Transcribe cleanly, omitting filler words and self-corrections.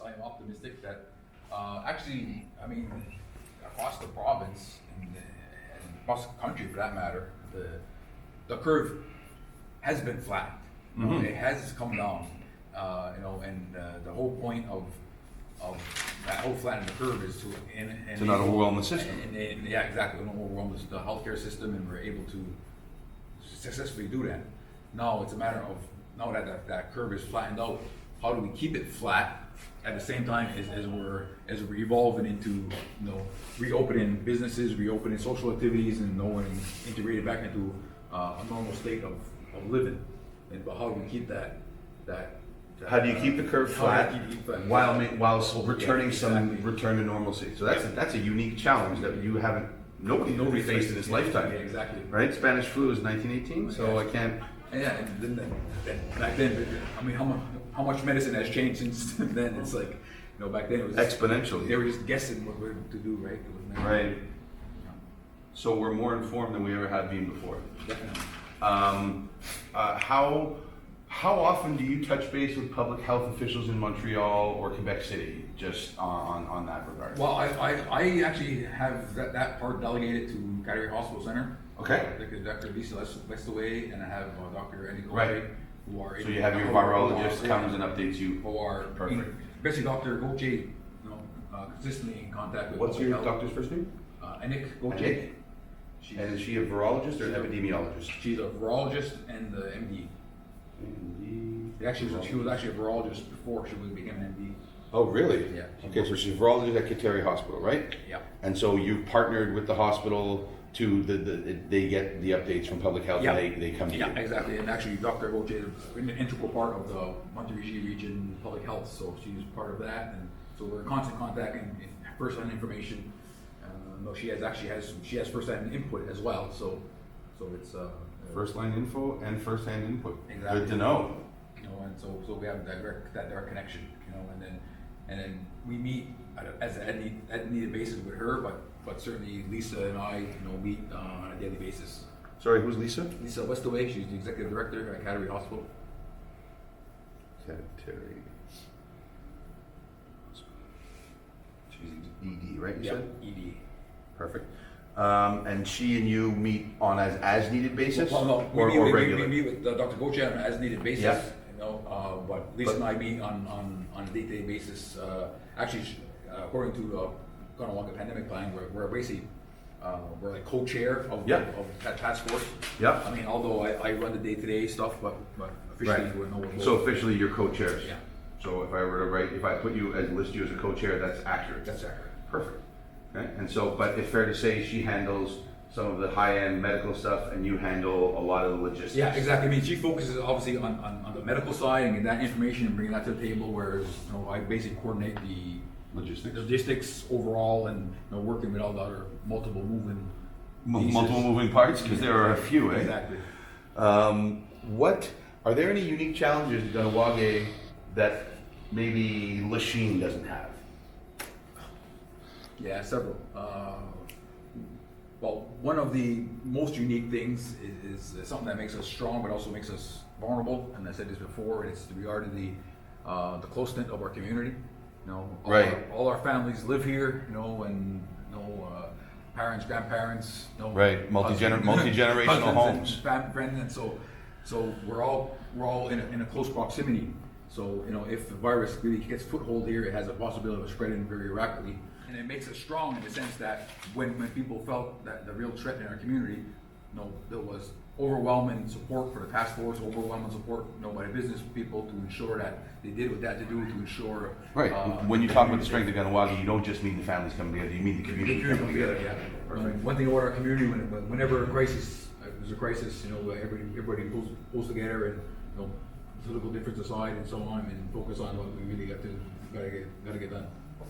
I'm optimistic that actually, I mean, across the province and across the country for that matter, the curve has been flat. It has come down, and the whole point of that whole flattening the curve is to not overwhelm the system. Yeah, exactly. We don't overwhelm the healthcare system, and we're able to successfully do that. Now it's a matter of now that curve is flattened out. How do we keep it flat at the same time as we're evolving into reopening businesses, reopening social activities, and integrated back into a normal state of living. But how do we keep that? How do you keep the curve flat while returning return to normalcy? So that's a unique challenge that you haven't nobody faced in his lifetime. Yeah, exactly. Right? Spanish flu is 1918, so I can't. Yeah, and then back then, I mean, how much medicine has changed since then? It's like, back then it was Exponentially. They were just guessing what to do, right? It was never, Right. So we're more informed than we ever had been before. Definitely. How often do you touch base with public health officials in Montreal or Quebec City, just on that regard? Well, I actually have that part delegated to Calgary Hospital Center. Okay. Dr. Lisa Westaway, and I have Dr. Eddie Goldberg, Right. who are So you have your virologist comes and updates you. Who are Perfect. basically Dr. Gauthier, consistently in contact with. What's public your health. doctor's first name? Anik Gauthier. Anik? And is she a virologist or an epidemiologist? She's a virologist and the MD. She was actually a virologist before she became an MD. Oh, really? Yeah. Okay, so she's a virologist at Kateri Hospital, right? Yeah. And so you've partnered with the hospital to they get the updates from public health Yeah. and they come to you. Yeah, exactly. And actually, Dr. Gauthier is an integral part of the Montérégie region public health, so she's part of that. And so we're in constant contact and first-hand information. No, she has first-hand input as well. So it's First line info and first hand input. Exactly. Good to know. And so we have that direct connection, and then we meet as an needed basis with her, but certainly Lisa and I, meet on a daily basis. Sorry, who's Lisa? Lisa Westaway, she's the executive director at Calgary Hospital. Kateri. She's ED, right? You Yeah, said? ED. Perfect. And she and you meet on as needed basis, Well, no, or regular? we meet with Dr. Gauthier on an as needed basis. Yeah. But Lisa and I meet on a day-to-day basis. Actually, according to the Ganawanga pandemic plan, we're basically we're like co-chair of that task force. Yeah. I mean, although I run the day-to-day stuff, but officially Right. we're both. So officially you're co-chairs. Yeah. So if I were to if I list you as a co-chair, that's accurate. That's accurate. Perfect. Okay. And so, but it's fair to say she handles some of the high-end medical stuff, and you handle a lot of the logistics. Yeah, exactly. I mean, she focuses obviously on the medical side and getting that information and bringing that to the table, whereas I basically coordinate the logistics overall, and working with all the other multiple moving parts, because there are a few. Exactly. What are there any unique challenges in Ganawage that maybe Lachine doesn't have? Yeah, several. Well, one of the most unique things is something that makes us strong, but also makes us vulnerable. And I said this before. It's regarding the close-knit of our community. All our families live here. And parents, grandparents. Right, multi-generational homes. Friends, and so we're all in a close proximity. So if the virus really gets foothold here, it has a possibility of spreading very rapidly. And it makes us strong in the sense that when people felt that the real threat in our community, there was overwhelming support for the task force, overwhelming support, by business people to ensure that they did what they had to do to ensure. Right. When you talk about the strength of Ganawage, you don't just mean the families coming together; you mean the community coming together. Yeah. Perfect. One thing about our community, whenever there's a crisis, everybody pulls together and political difference aside and so on, and focus on what we really got to get done.